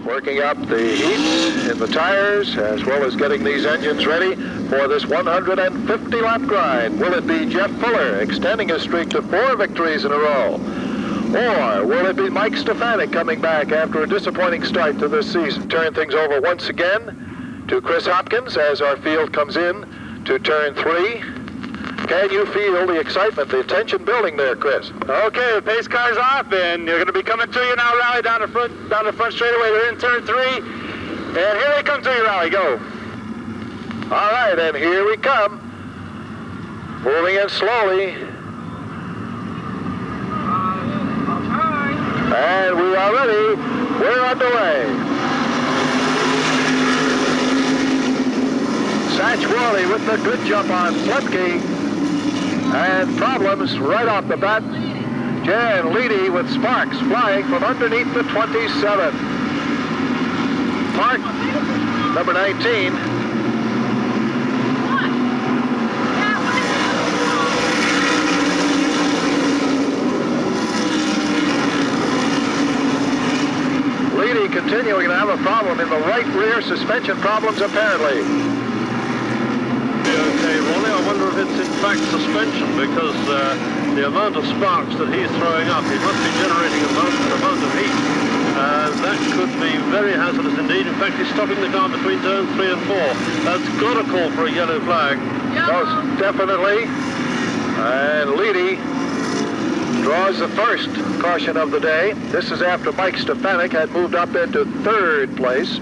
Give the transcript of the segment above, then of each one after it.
working up the heat in the tires, as well as getting these engines ready for this 150-lap grind. Will it be Jeff Fuller extending his streak to 4 victories in a row? Or will it be Mike Stefanik coming back after a disappointing start to this season? Turn things over once again to Chris Hopkins as our field comes in to turn 3. Can you feel the excitement, the tension building there, Chris? Okay, the pace car's off, and they're going to be coming to you now, Rally, down the front straightaway. They're in turn 3, and here they come to you, Rally. Go. All right, and here we come. Moving in slowly. And we are ready. We're underway. Satch Worley with the good jump on Flemke. And problems right off the bat. Jan Leedy with sparks flying from underneath the 27. Park, number 19. Leedy continuing to have a problem in the right rear suspension problems, apparently. Okay, Ronnie, I wonder if it's in fact suspension, because the amount of sparks that he's throwing up, he must be generating an amount of heat, and that could be very hazardous indeed. In fact, he's stopping the car between turns 3 and 4. That's got to call for a yellow flag. Most definitely. And Leedy draws the first caution of the day. This is after Mike Stefanik had moved up into 3rd place.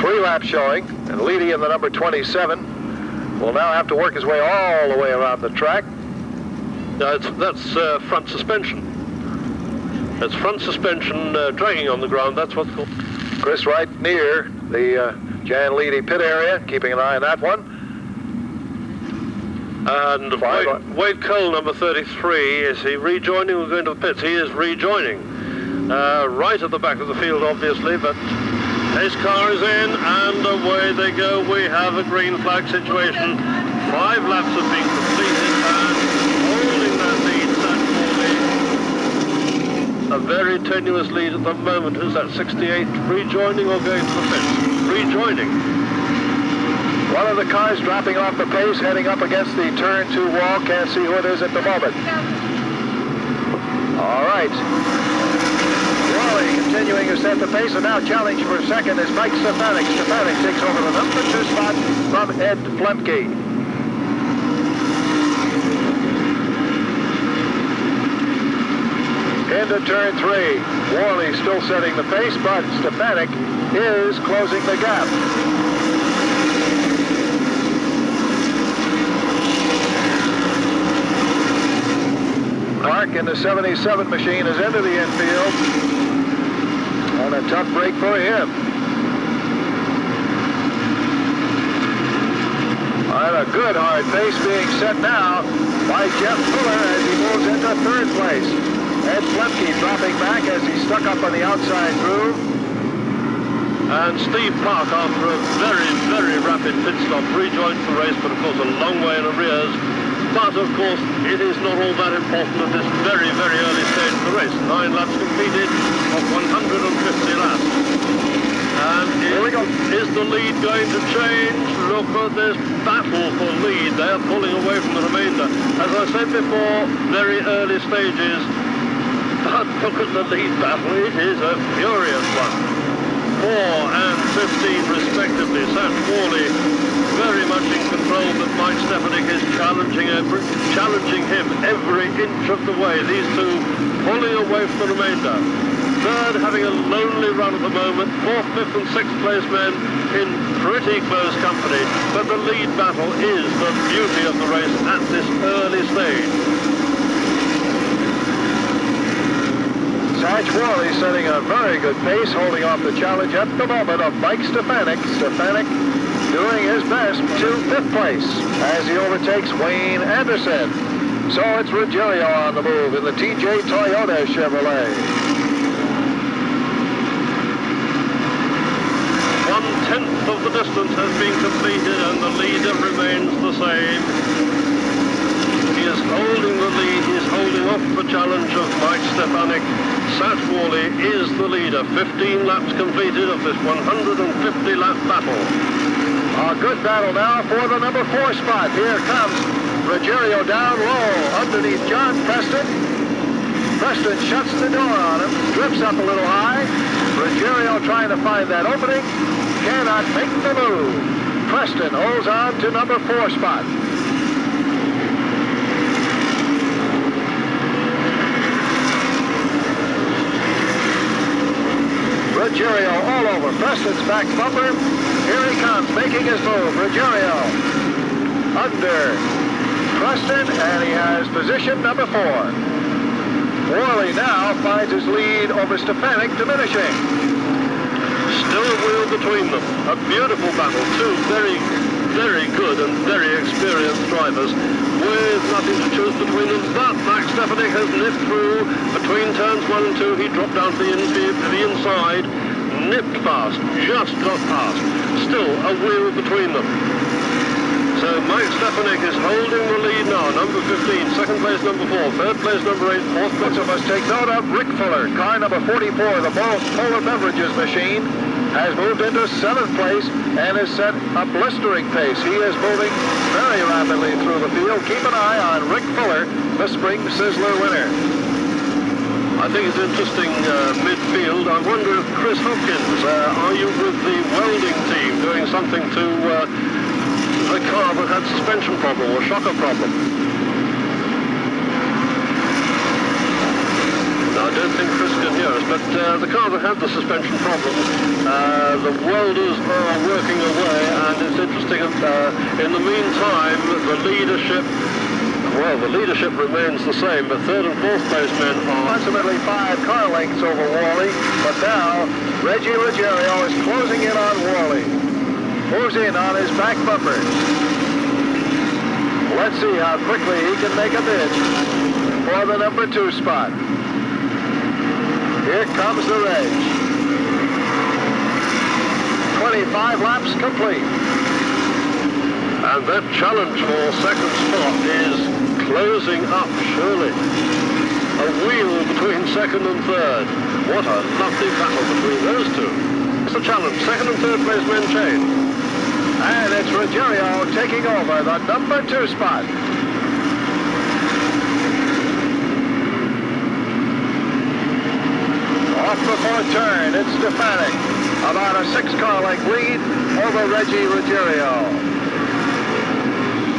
3 laps showing, and Leedy in the number 27 will now have to work his way all the way around the track. That's front suspension. That's front suspension dragging on the ground. That's what's called. Chris right near the Jan Leedy pit area, keeping an eye on that one. And Wade Cole, number 33, is he rejoining or going to the pits? He is rejoining. Right at the back of the field, obviously, but his car is in, and away they go. We have a green flag situation. 5 laps have been completed, and holding that lead, Stafford. A very tenuous lead at the moment. Who's that, 68? Rejoining or going to the pits? Rejoining. One of the cars dropping off the pace, heading up against the turn 2 wall. Can't see who it is at the moment. All right. Worley continuing to set the pace, and now challenge for second is Mike Stefanik. Stefanik takes over the number 2 spot from Ed Flemke. Into turn 3. Worley still setting the pace, but Stefanik is closing the gap. Clark in the 77 machine is into the infield. And a tough break for him. And a good hard pace being set now by Jeff Fuller as he moves into 3rd place. Ed Flemke dropping back as he stuck up on the outside groove. And Steve Park, after a very, very rapid pit stop, rejoins the race, but of course a long way in arrears. But of course, it is not all that important at this very, very early stage of the race. 9 laps completed of 150 laps. And is the lead going to change? Look at this battle for lead. They are pulling away from the remainder. As I said before, very early stages. But look at the lead battle. It is a furious one. 4 and 15 respectively. Sam Worley very much in control, but Mike Stefanik is challenging him every inch of the way. These two pulling away from the remainder. 3rd having a lonely run at the moment. 4th, 5th and 6th place men in pretty close company. But the lead battle is the beauty of the race at this early stage. Satch Worley setting a very good pace, holding off the challenge at the moment of Mike Stefanik. Stefanik doing his best to 5th place as he overtakes Wayne Anderson. So it's Ruggiero on the move in the TJ Toyota Chevrolet. 1/10 of the distance has been completed, and the leader remains the same. He is holding the lead. He's holding off the challenge of Mike Stefanik. Matt Worley is the leader. 15 laps completed of this 150-lap battle. A good battle now for the number 4 spot. Here comes Ruggiero down low underneath John Preston. Preston shuts the door on him, drifts up a little high. Ruggiero trying to find that opening, cannot make the move. Preston holds on to number 4 spot. Ruggiero all over Preston's back bumper. Here he comes, making his move. Ruggiero under Preston, and he has position number 4. Worley now finds his lead over Stefanik diminishing. Still a wheel between them. A beautiful battle. Two very, very good and very experienced drivers with nothing to choose between them. But Max Stefanik has nipped through between turns 1 and 2. He dropped down to the inside, nipped past, just got past. Still a wheel between them. So Mike Stefanik is holding the lead now. Number 15, second place number 4, third place number 8, fourth place. So must take note of Rick Fuller, car number 44, the Ball's Polar Beverages machine, has moved into 7th place and has set a blistering pace. He is moving very rapidly through the field. Keep an eye on Rick Fuller, the Spring Sizzler winner. I think it's interesting midfield. I wonder if Chris Hopkins, are you with the welding team doing something to the car that had suspension problem or shocker problem? Now, I don't think Chris can hear us, but the car that had the suspension problem, the welders are working away, and it's interesting. In the meantime, the leadership remains the same, but third and fourth place men are Approximately 5 car lengths over Worley, but now Reggie Ruggiero is closing in on Worley. Moves in on his back bumper. Let's see how quickly he can make a bid for the number 2 spot. Here comes the Reg. 25 laps complete. And that challenge for second spot is closing up, surely. A wheel between second and third. What a lovely battle between those two. It's the challenge, second and third place men chain. And it's Ruggiero taking over the number 2 spot. Off the 4th turn, it's Stefanik. About a 6-car length lead over Reggie Ruggiero.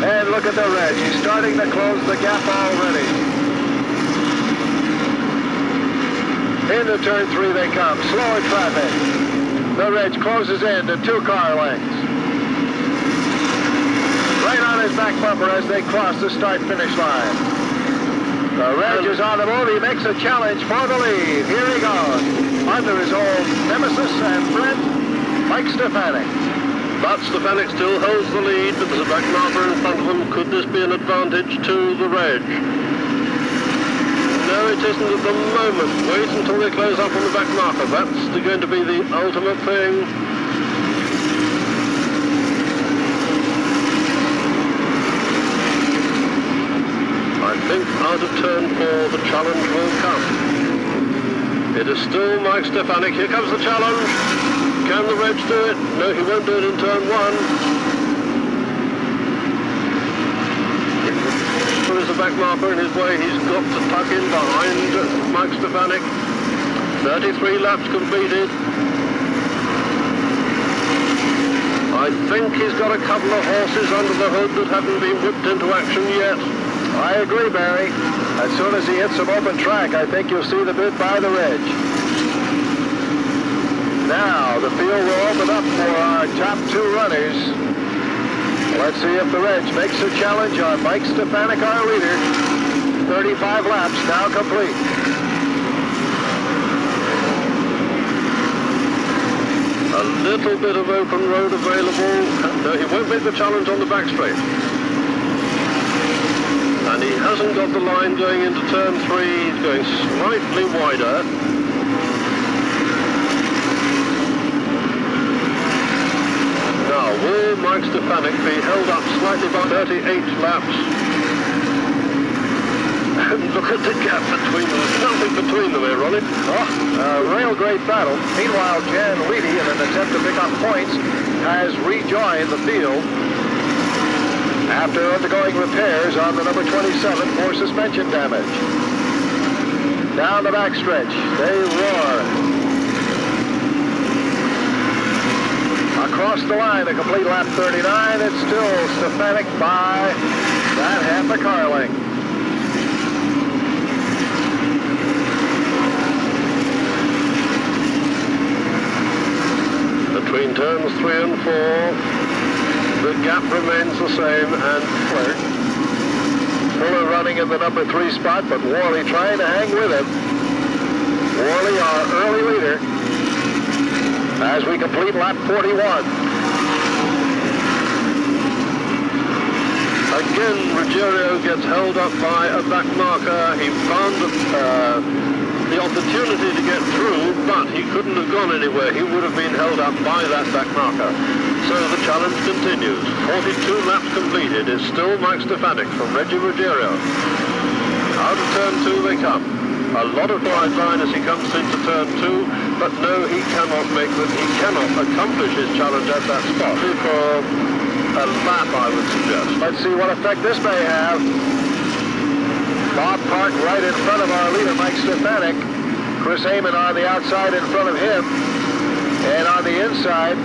And look at the Reg. He's starting to close the gap already. Into turn 3 they come. Slower traffic. The Reg closes in to 2 car lengths. Right on his back bumper as they cross the start-finish line. The Reg is on the move. He makes a challenge for the lead. Here he goes. Under his old nemesis and friend, Mike Stefanik. But Stefanik still holds the lead, but there's a back marker in front of him. Could this be an advantage to the Reg? No, it isn't at the moment. Wait until they close up on the back marker. That's going to be the ultimate thing. I think out of turn 4, the challenge will come. It is still Mike Stefanik. Here comes the challenge. Can the Reg do it? No, he won't do it in turn 1. There is a back marker in his way. He's got to tuck in behind Mike Stefanik. 33 laps completed. I think he's got a couple of horses under the hood that haven't been whipped into action yet. I agree, Barry. As soon as he hits some open track, I think you'll see the bid by the Reg. Now, the field will open up for our top 2 runners. Let's see if the Reg makes a challenge on Mike Stefanik, our leader. 35 laps now complete. A little bit of open road available. No, he won't make the challenge on the back straight. And he hasn't got the line going into turn 3. He's going slightly wider. Now, will Mike Stefanik be held up slightly by 38 laps? Look at the gap between them. There's nothing between them here, Ronnie. Oh, real great battle. Meanwhile, Jan Leedy, in an attempt to pick up points, has rejoined the field after undergoing repairs on the number 27 for suspension damage. Down the backstretch, they roar. Across the line, a complete lap 39. It's still Stefanik by that half a car length. Between turns 3 and 4, the gap remains the same, and Fuller running in the number 3 spot, but Worley trying to hang with him. Worley, our early leader, as we complete lap 41. Again, Ruggiero gets held up by a back marker. He found the opportunity to get through, but he couldn't have gone anywhere. He would have been held up by that back marker. So the challenge continues. 42 laps completed. It's still Mike Stefanik from Reggie Ruggiero. Out of turn 2 they come. A lot of wide line as he comes into turn 2, but no, he cannot accomplish his challenge at that spot. For a lap, I would suggest. Let's see what effect this may have. Bob Park right in front of our leader, Mike Stefanik. Chris Amon on the outside in front of him. And on the inside,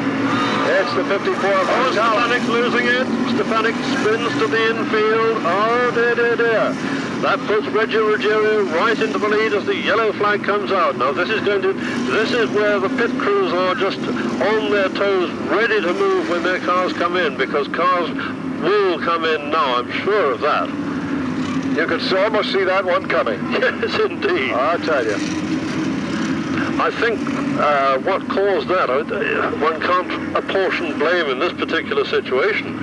it's the 54 of Stefanik's losing it. Stefanik spins to the infield. Oh, dear, dear, dear. That puts Reggie Ruggiero right into the lead as the yellow flag comes out. Now this is where the pit crews are just on their toes, ready to move when their cars come in, because cars will come in now, I'm sure of that. You could almost see that one coming. Yes, indeed. I'll tell you. I think what caused that, one can't apportion blame in this particular situation.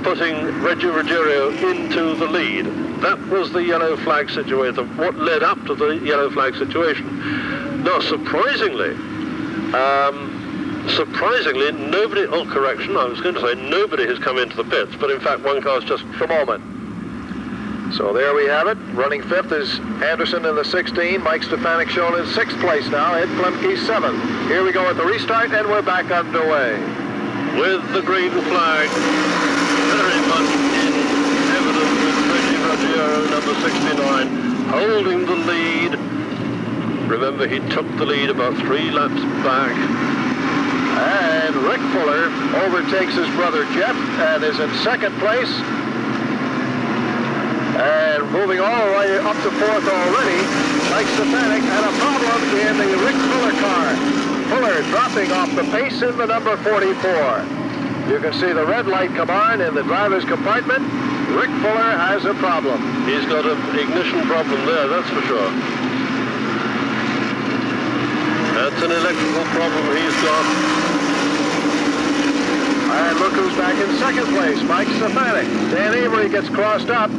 Putting Reggie Ruggiero into the lead. That was the yellow flag situation, what led up to the yellow flag situation. Now, surprisingly, nobody, I was going to say nobody has come into the pits, but in fact one car's just the moment. So there we have it. Running 5th is Anderson in the 16. Mike Stefanik shown in 6th place now. Ed Flemke 7th. Here we go at the restart, and we're back underway. With the green flag very much in evidence with Reggie Ruggiero, number 69, holding the lead. Remember, he took the lead about 3 laps back. And Rick Fuller overtakes his brother Jeff and is in 2nd place. And moving all the way up to 4th already, Mike Stefanik had a problem in the Rick Fuller car. Fuller dropping off the pace in the number 44. You can see the red light come on in the driver's compartment. Rick Fuller has a problem. He's got an ignition problem there, that's for sure. That's an electrical problem he's got. And look who's back in 2nd place, Mike Stefanik. Dan Avery gets crossed up.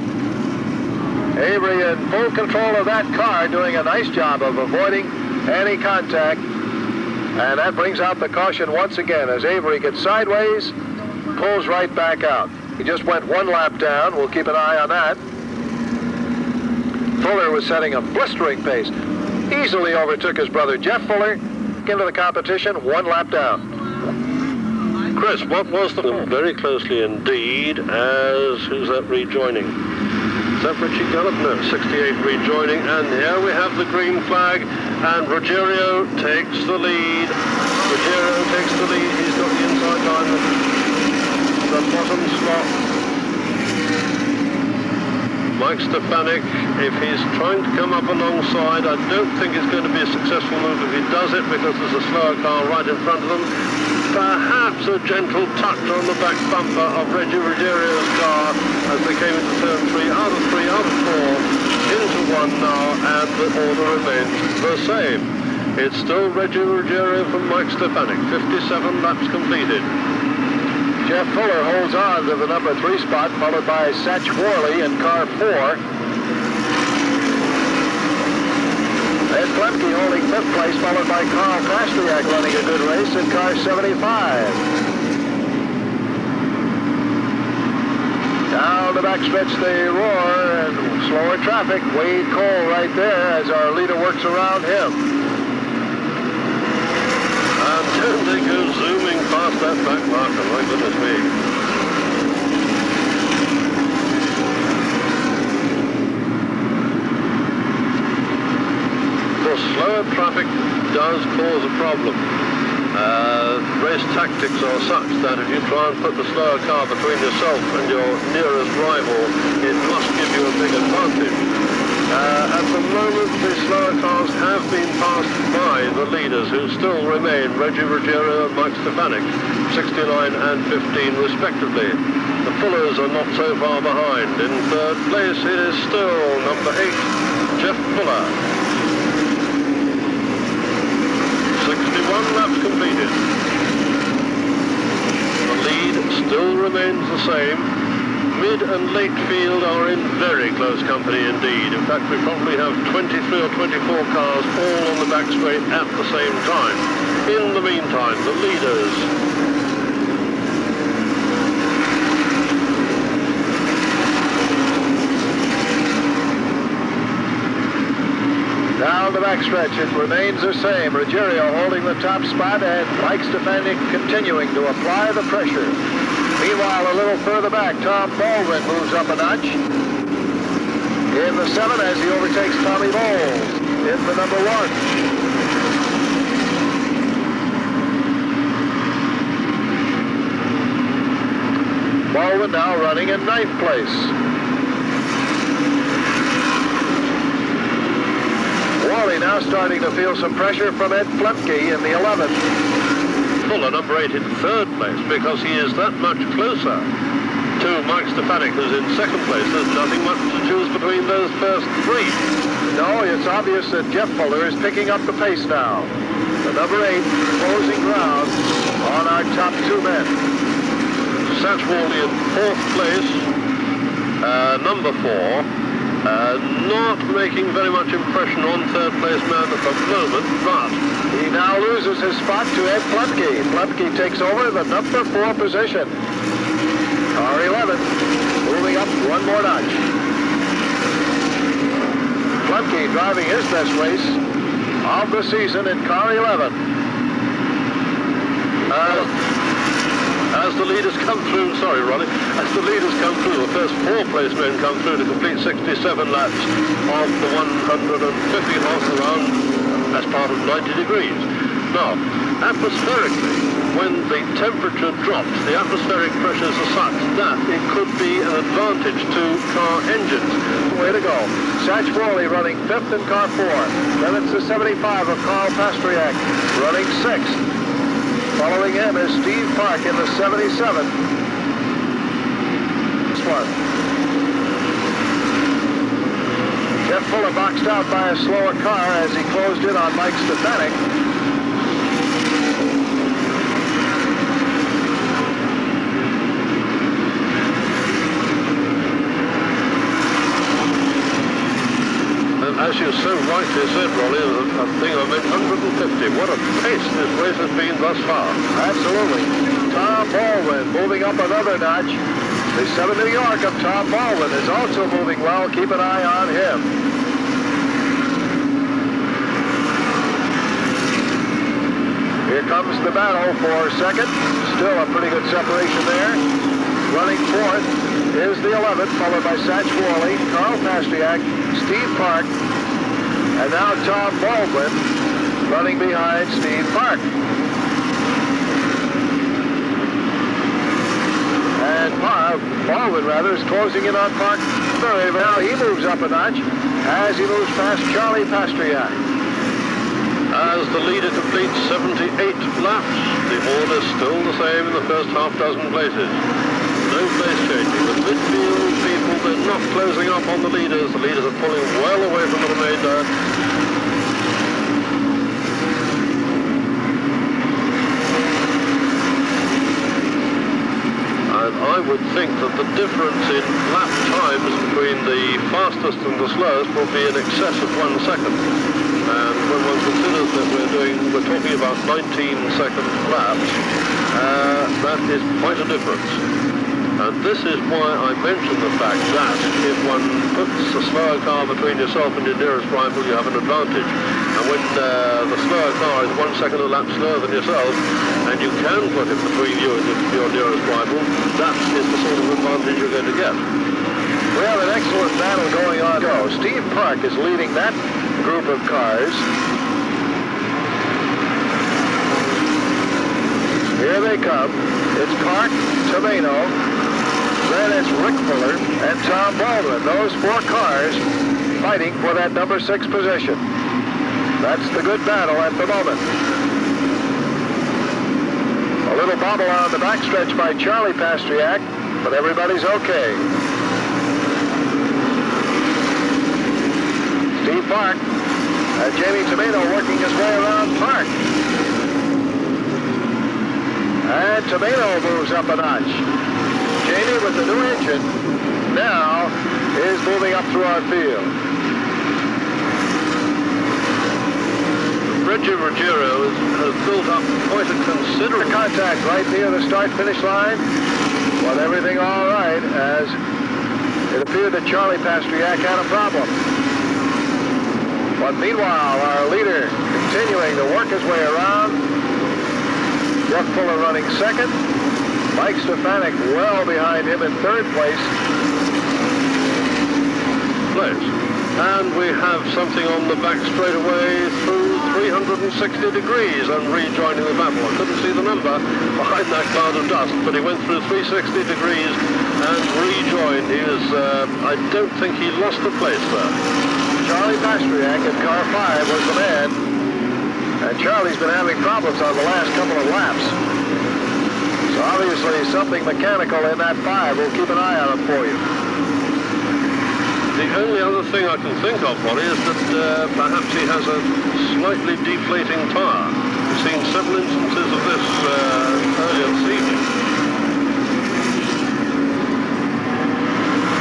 Avery in full control of that car, doing a nice job of avoiding any contact. And that brings out the caution once again as Avery gets sideways, pulls right back out. He just went 1 lap down. We'll keep an eye on that. Fuller was setting a blistering pace. Easily overtook his brother Jeff Fuller. Into the competition, 1 lap down. Chris, what was the very closely indeed as, who's that rejoining? Is that Richie Gallup? No, 68 rejoining, and here we have the green flag, and Ruggiero takes the lead. Ruggiero takes the lead. He's got the inside line, the bottom slot. Mike Stefanik, if he's trying to come up alongside, I don't think it's going to be a successful move if he does it, because there's a slower car right in front of them. Perhaps a gentle touch on the back bumper of Reggie Ruggiero's car as they came into turn 3, out of 4, into 1 now, and the order remains the same. It's still Reggie Ruggiero from Mike Stefanik, 57 laps completed. Jeff Fuller holds on to the number 3 spot, followed by Satch Worley in car 4. Ed Flemke holding 5th place, followed by Carl Krastiak running a good race in car 75. Down the backstretch they roar, and slower traffic. Wade Cole right there as our leader works around him. And then they go zooming past that back marker, my goodness me. Slower traffic does cause a problem. Race tactics are such that if you try and put the slower car between yourself and your nearest rival, it must give you a big advantage. At the moment, the slower cars have been passed by the leaders, who still remain Reggie, Ruggiero and Mike Stefanik, 69 and 15 respectively. The Fullers are not so far behind. In third place, it is still number 8, Jeff Fuller. 61 laps completed. The lead still remains the same. Mid and late field are in very close company indeed. In fact, we probably have 23 or 24 cars all on the back straight at the same time. In the meantime, the leaders. Down the backstretch, it remains the same. Ruggiero holding the top spot, and Mike Stefanik continuing to apply the pressure. Meanwhile, a little further back, Tom Baldwin moves up a notch. In the 7 as he overtakes Tommy Bowles in the number 1. Baldwin now running in 9th place. Wally now starting to feel some pressure from Ed Flemke in the 11th. Fuller, number 8, in third place because he is that much closer to Mike Stefanik, who's in second place. There's nothing much to choose between those first 3. No, it's obvious that Jeff Fuller is picking up the pace now. The number 8 closing ground on our top 2 men. Satchwaldy in fourth place, number 4. Not making very much impression on third place man at the moment, but he now loses his spot to Ed Flemke. Flemke takes over the number 4 position. Car 11 moving up 1 more notch. Flemke driving his best race of the season in car 11. As the leaders come through, sorry Ronnie, as the leaders come through, the first 4 place men come through to complete 67 laps of the 150 around as part of 90 degrees. Now, atmospherically, when the temperature drops, the atmospheric pressures are such that it could be an advantage to car engines. Way to go. Satch Worley running 5th in car 4. Then it's the 75 of Carl Pastriak running 6th. Following him is Steve Park in the 77. This one. Jeff Fuller boxed out by a slower car as he closed in on Mike Stefanik. As you so rightly said, Ronnie, I think I meant 150. What a pace this race has been thus far. Absolutely. Tom Baldwin moving up another notch. The 7 New York of Tom Baldwin is also moving well. Keep an eye on him. Here comes the battle for second. Still a pretty good separation there. Running 4th is the 11th, followed by Satch Worley, Carl Pastriak, Steve Park, and now Tom Baldwin running behind Steve Park. And Baldwin, is closing in on Park. Now he moves up a notch as he moves past Charlie Pastriak. As the leader completes 78 laps, the order still the same in the first half dozen places. No place changing. The midfield people, they're not closing up on the leaders. The leaders are pulling well away from the remainder. And I would think that the difference in lap times between the fastest and the slowest will be in excess of 1 second. And when one considers that we're talking about 19-second laps, that is quite a difference. And this is why I mentioned the fact that if one puts a slower car between yourself and your nearest rival, you have an advantage. And when the slower car is 1 second a lap slower than yourself, and you can put it between you and your nearest rival, that is the sort of advantage you're going to get. We have an excellent battle going on. Steve Park is leading that group of cars. Here they come. It's Park, Tomeno, then it's Rick Fuller and Tom Baldwin. Those 4 cars fighting for that number 6 position. That's the good battle at the moment. A little bobble on the backstretch by Charlie Pastriak, but everybody's okay. Steve Park and Jamie Tomeno working his way around Park. And Tomeno moves up a notch. Jamie with the new engine now is moving up through our field. Reggie Ruggiero has built up quite a considerable contact right near the start-finish line. But everything all right, as it appeared that Charlie Pastriak had a problem. But meanwhile, our leader continuing to work his way around. Jeff Fuller running second. Mike Stefanik well behind him in third place. And we have something on the back straightaway through 360 degrees and rejoining the battle. I couldn't see the number behind that cloud of dust, but he went through 360 degrees and rejoined. He was, I don't think he lost the place there. Charlie Pastriak in car 5 was the man. And Charlie's been having problems on the last couple of laps. So obviously something mechanical in that 5. We'll keep an eye on it for you. The only other thing I can think of, Ronnie, is that perhaps he has a slightly deflating tire. We've seen several instances of this earlier this evening.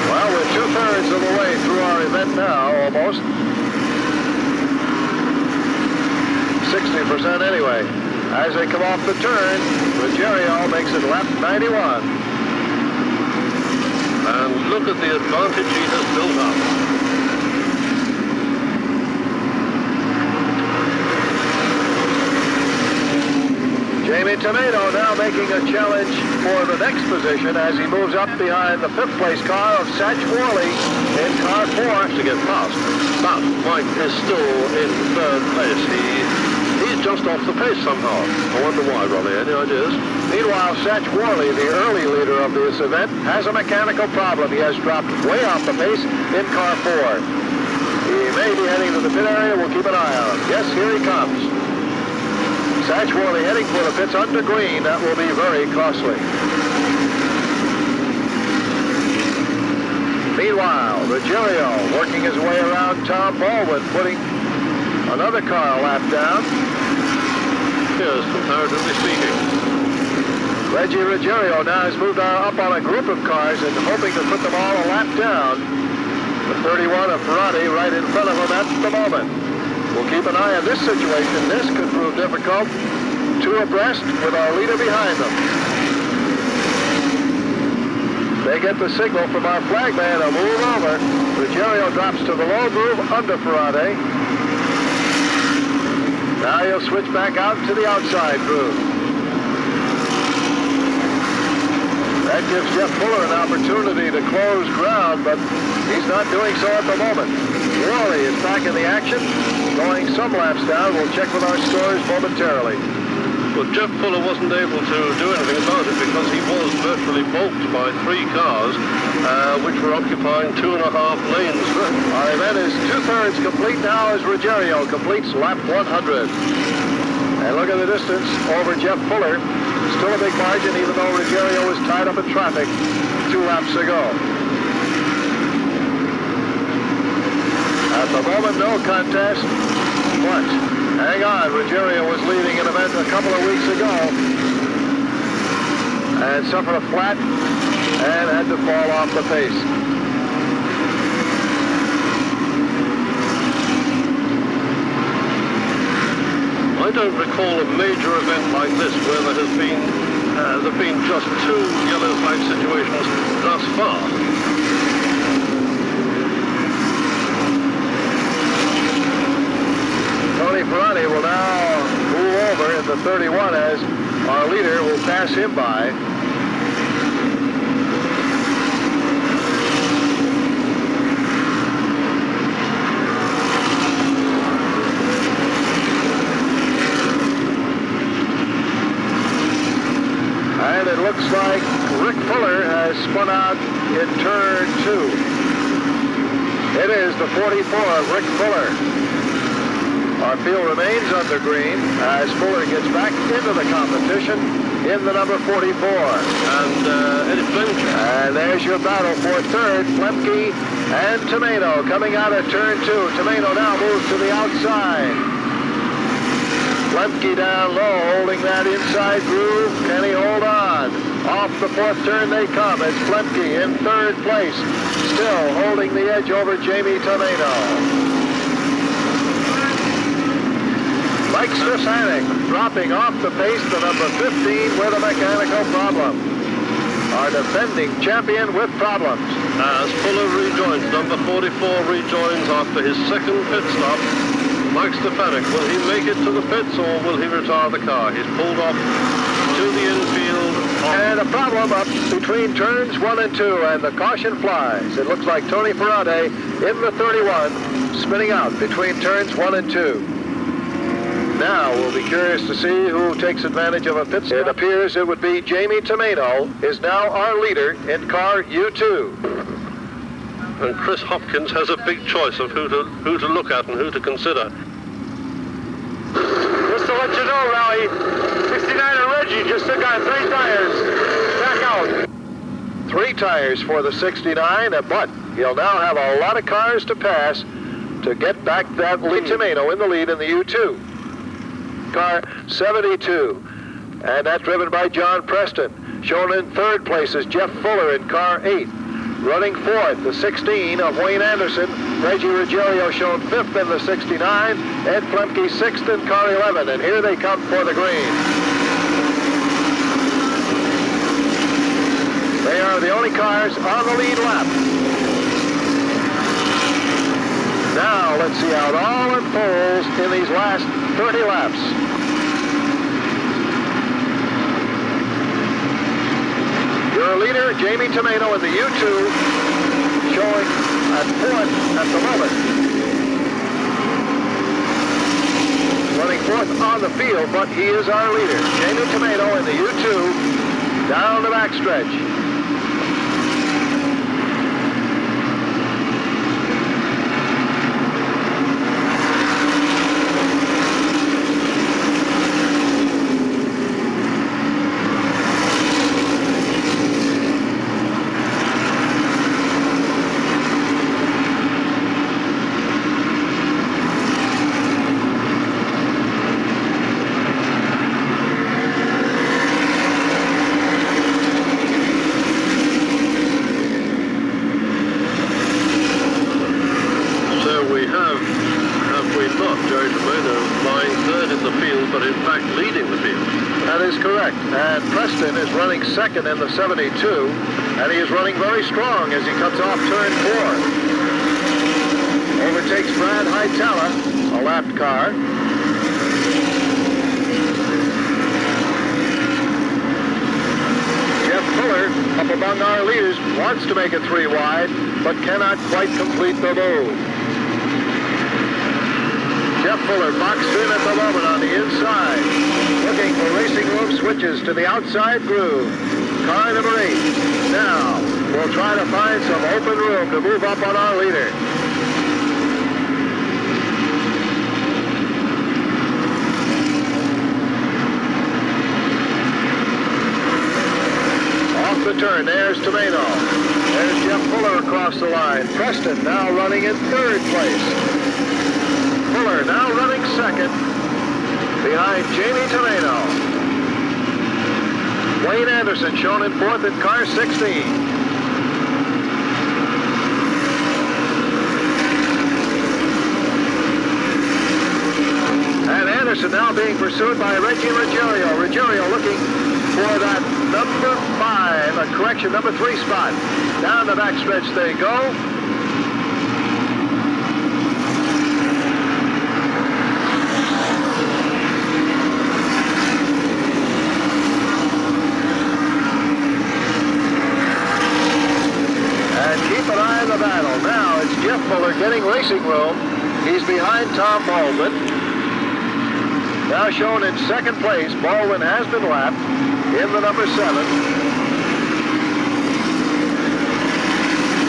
Well, we're 2/3 of the way through our event now, almost. 60% anyway. As they come off the turn, Ruggiero makes it lap 91. And look at the advantage he has built up. Jamie Tomeno now making a challenge for the next position as he moves up behind the 5th place car of Satch Worley in car 4 to get past. But Mike is still in 3rd place. He's just off the pace somehow. I wonder why, Ronnie. Any ideas? Meanwhile, Satch Worley, the early leader of this event, has a mechanical problem. He has dropped way off the pace in car 4. He may be heading to the pit area. We'll keep an eye on him. Yes, here he comes. Satch Worley heading for the pits under green. That will be very costly. Meanwhile, Ruggiero working his way around Tom Baldwin, putting another car a lap down. Yes, comparatively speaking. Reggie Ruggiero now has moved up on a group of cars and hoping to put them all a lap down. The 31 of Ferrari right in front of him at the moment. We'll keep an eye on this situation. This could prove difficult. 2 abreast with our leader behind them. They get the signal from our flagman to move over. Ruggiero drops to the low groove under Ferrari. Now he'll switch back out to the outside groove. That gives Jeff Fuller an opportunity to close ground, but he's not doing so at the moment. Worley is back in the action, going some laps down. We'll check with our scores momentarily. Well, Jeff Fuller wasn't able to do anything about it because he was virtually balked by 3 cars, which were occupying 2.5 lanes. Our event is 2/3 complete now as Ruggiero completes lap 100. And look at the distance over Jeff Fuller. Still a big margin, even though Ruggiero was tied up in traffic 2 laps ago. At the moment, no contest. But hang on, Ruggiero was leading an event a couple of weeks ago and suffered a flat and had to fall off the pace. I don't recall a major event like this where there has been There have been just 2 yellow flag situations thus far. Tony Ferrari will now move over in the 31 as our leader will pass him by. And it looks like Rick Fuller has spun out in turn 2. It is the 44, Rick Fuller. Our field remains under green as Fuller gets back into the competition in the number 44. And there's your battle for third, Flemke and Tomato coming out of turn 2. Tomato now moves to the outside. Flemke down low, holding that inside groove. Can he hold on? Off the 4th turn they come as Flemke in 3rd place, still holding the edge over Jamie Tomato. Mike Stefanik dropping off the pace to number 15 with a mechanical problem. Our defending champion with problems. As Fuller rejoins, number 44 rejoins after his 2nd pit stop. Mike Stefanik, will he make it to the pits or will he retire the car? He's pulled off to the infield. And a problem up between turns 1 and 2, and the caution flies. It looks like Tony Ferrari in the 31, spinning out between turns 1 and 2. Now we'll be curious to see who takes advantage of a pit stop. It appears it would be Jamie Tomato is now our leader in car U2. And Chris Hopkins has a big choice of who to look at and who to consider. Just to let you know, Rally, 69 and Reggie just took on 3 tires. Back out. 3 tires for the 69, but he'll now have a lot of cars to pass to get back that lead. Tomato in the lead in the U2. Car 72, and that's driven by John Preston. Shown in 3rd place is Jeff Fuller in car 8. Running 4th, the 16 of Wayne Anderson. Reggie Ruggiero shown 5th in the 69. Ed Flemke 6th in car 11, and here they come for the green. They are the only cars on the lead lap. Now let's see how it all unfolds in these last 30 laps. Your leader, Jamie Tomato in the U2, showing at 4th at the moment. Running 4th on the field, but he is our leader. Jamie Tomato in the U2, down the backstretch. And Preston is running 2nd in the 72, and he is running very strong as he comes off turn 4. Overtakes Brad Hightower, a lapped car. Jeff Fuller, up among our leaders, wants to make it 3 wide, but cannot quite complete the move. Jeff Fuller boxed in at the moment on the inside. Looking for racing room switches to the outside groove. Car number 8. Now, we'll try to find some open room to move up on our leader. Off the turn, there's Tomato. There's Jeff Fuller across the line. Preston now running in 3rd place. Fuller now running 2nd. Behind Jamie Tomato. Wayne Anderson shown in 4th in car 16. And Anderson now being pursued by Reggie Ruggiero. Ruggiero looking for that number 3 spot. Down the backstretch they go. Battle. Now it's Jeff Fuller getting racing room. He's behind Tom Baldwin. Now shown in second place. Baldwin has been lapped in the number 7.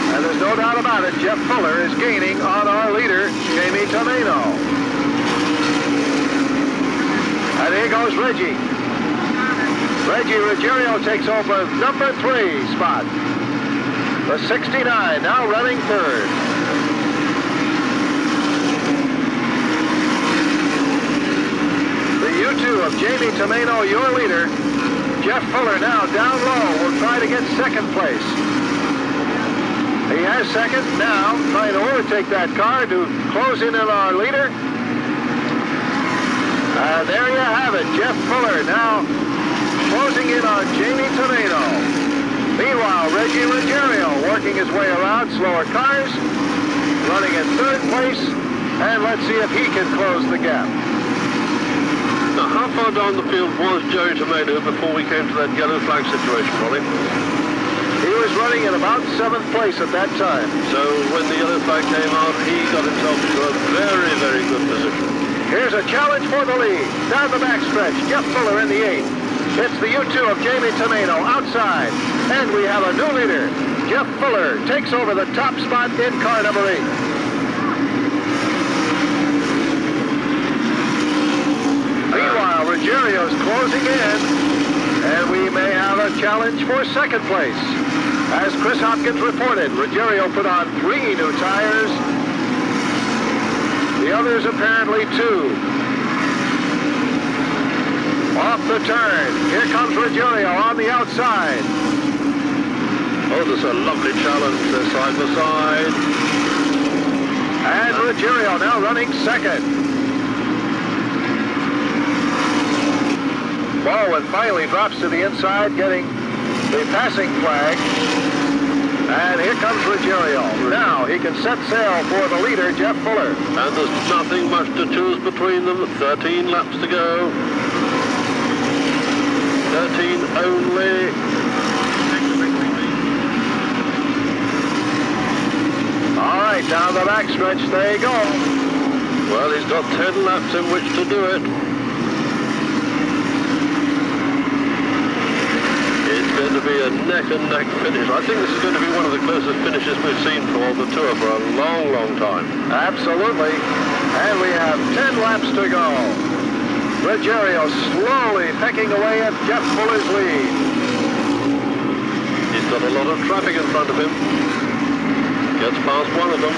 And there's no doubt about it, Jeff Fuller is gaining on our leader, Jamie Tomeno. And here goes Reggie. Reggie Ruggiero takes over number 3 spot. The 69 now running third. The U2 of Jamie Tomeno, your leader. Jeff Fuller now down low will try to get second place. He has second now, trying to overtake that car to close in on our leader. And there you have it, Jeff Fuller now closing in on Jamie Tomeno. Meanwhile, Reggie Ruggiero working his way around slower cars, running in third place, and let's see if he can close the gap. Now, how far down the field was Jerry Tomeno before we came to that yellow flag situation, Ronnie? He was running in about 7th place at that time. So when the yellow flag came out, he got himself into a very, very good position. Here's a challenge for the lead. Down the backstretch, Jeff Fuller in the 8th. It's the U2 of Jamie Tomeno outside. And we have a new leader. Jeff Fuller takes over the top spot in car number 8. Meanwhile, Ruggiero's closing in. And we may have a challenge for second place. As Chris Hopkins reported, Ruggiero put on 3 new tires. The others apparently 2. Off the turn. Here comes Ruggiero on the outside. Oh, there's a lovely challenge. They're side by side. And Ruggiero now running second. Baldwin finally drops to the inside, getting the passing flag. And here comes Ruggiero. Now he can set sail for the leader, Jeff Fuller. And there's nothing much to choose between them. 13 laps to go. 13 only. All right, down the backstretch they go. Well, he's got 10 laps in which to do it. It's going to be a neck-and-neck finish. I think this is going to be one of the closest finishes we've seen for the tour for a long, long time. Absolutely. And we have 10 laps to go. Ruggiero slowly pecking away at Jeff Fuller's lead. He's got a lot of traffic in front of him. Gets past one of them.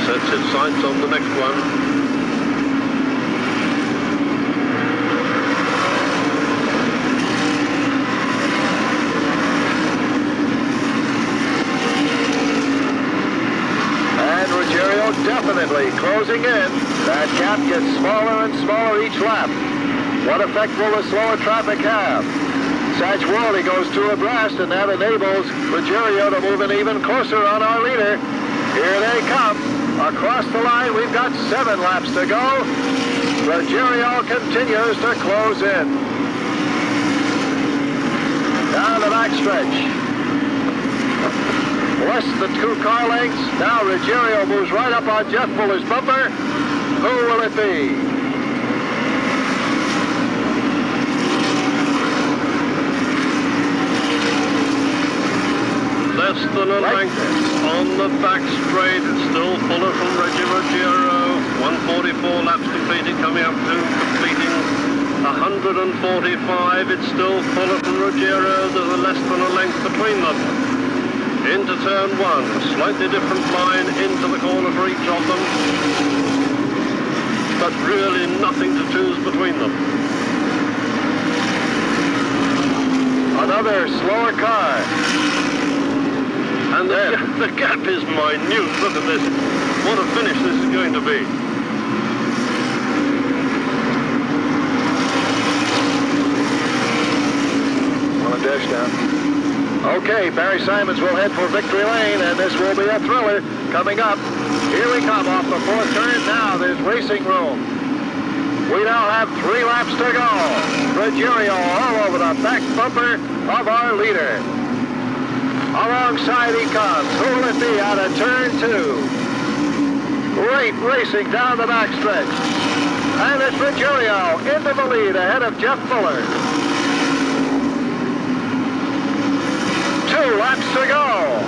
Sets his sights on the next one. And Ruggiero definitely closing in. That gap gets smaller and smaller each lap. What effect will the slower traffic have? Satchworley goes 2 abreast, and that enables Ruggiero to move in even closer on our leader. Here they come. Across the line, we've got 7 laps to go. Ruggiero continues to close in. Down the backstretch. Less than 2 car lengths. Now Ruggiero moves right up on Jeff Fuller's bumper. Who will it be? Less than a length on the back straight. It's still Fuller from Reggie Ruggiero. 144 laps completed, coming up to completing 145. It's still Fuller from Ruggiero. There's a less than a length between them. Into turn 1, a slightly different line into the corner for each of them. But really nothing to choose between them. Another slower car. And the gap is minute. Look at this. What a finish this is going to be. Okay, Barry Simons will head for victory lane, and this will be a thriller coming up. Here we come off the fourth turn. Now there's racing room. We now have 3 laps to go. Ruggiero all over the back bumper of our leader. Alongside he comes. Who will it be out of turn 2? Great racing down the backstretch. And it's Ruggiero into the lead ahead of Jeff Fuller. 2 laps to go.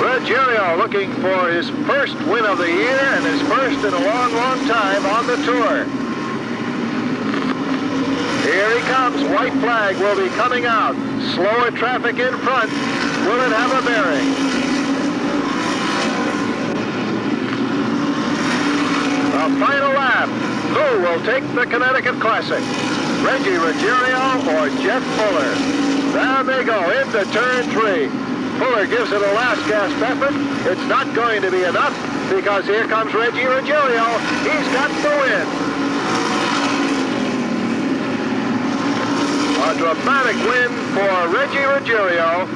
Ruggiero looking for his first win of the year and his first in a long, long time on the tour. Here he comes. White flag will be coming out. Slower traffic in front. Will it have a bearing? The final lap. Who will take the Connecticut Classic? Reggie Ruggiero or Jeff Fuller? Down they go into turn 3. Fuller gives it a last gasp effort. It's not going to be enough because here comes Reggie Ruggiero. He's got the win. A dramatic win for Reggie Ruggiero,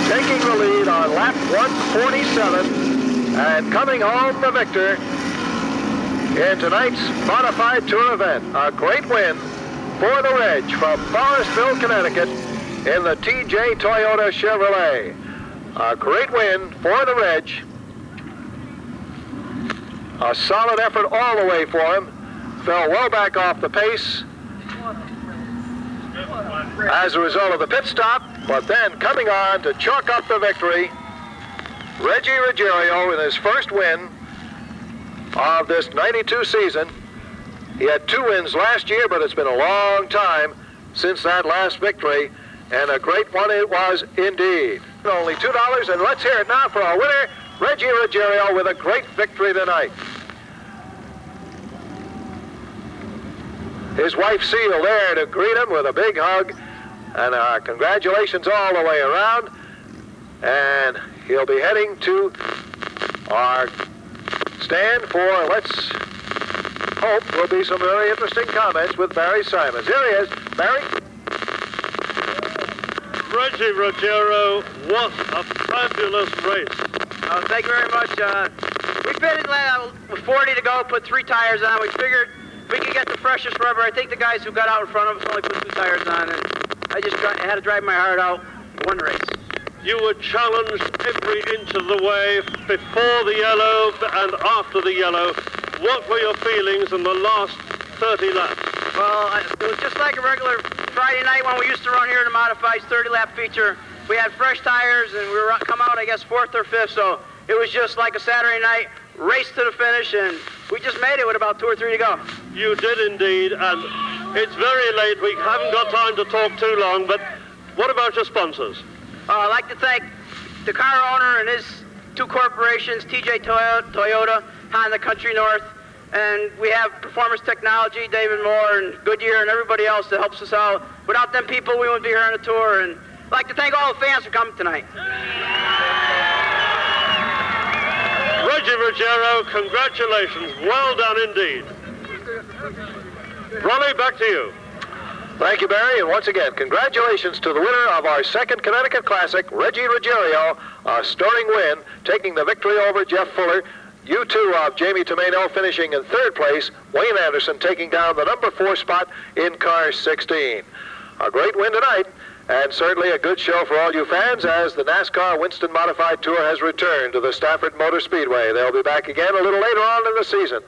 taking the lead on lap 147 and coming home the victor in tonight's modified tour event. A great win for the Reg from Forestville, Connecticut in the TJ Toyota Chevrolet. A great win for the Reg. A solid effort all the way for him. Fell well back off the pace as a result of the pit stop, but then coming on to chalk up the victory, Reggie Ruggiero in his first win of this 92 season. He had 2 wins last year, but it's been a long time since that last victory, and a great one it was indeed. Only $2, and let's hear it now for our winner, Reggie Ruggiero, with a great victory tonight. His wife Seal there to greet him with a big hug, and congratulations all the way around. And he'll be heading to our stand for, let's hope, will be some very interesting comments with Barry Simons. Here he is, Barry. Reggie Ruggiero, what a fabulous race. Thank you very much. We pitted with 40 to go, put 3 tires on. We figured we could get the freshest rubber. I think the guys who got out in front of us only put 2 tires on, and I just had to drive my heart out. One race. You were challenged every inch of the way, before the yellow and after the yellow. What were your feelings in the last 30 laps? Well, it was just like a regular Friday night when we used to run here in the Modifieds 30-lap feature. We had fresh tires, and we were come out, I guess, 4th or 5th, so it was just like a Saturday night race to the finish, and we just made it with about 2 or 3 to go. You did indeed, and it's very late. We haven't got time to talk too long, but what about your sponsors? I'd like to thank the car owner and his 2 corporations, TJ Toyota, Honda Country North, and we have Performance Technology, David Moore, and Goodyear, and everybody else that helps us out. Without them people, we wouldn't be here on the tour, and I'd like to thank all the fans for coming tonight. Reggie Ruggiero, congratulations. Well done indeed. Ronnie, back to you. Thank you, Barry, and once again, congratulations to the winner of our 2nd Connecticut Classic, Reggie Ruggiero, a stirring win, taking the victory over Jeff Fuller. U2 of Jamie Tomeno finishing in 3rd place, Wayne Anderson taking down the number 4 spot in car 16. A great win tonight, and certainly a good show for all you fans as the NASCAR Winston Modified Tour has returned to the Stafford Motor Speedway. They'll be back again a little later on in the season.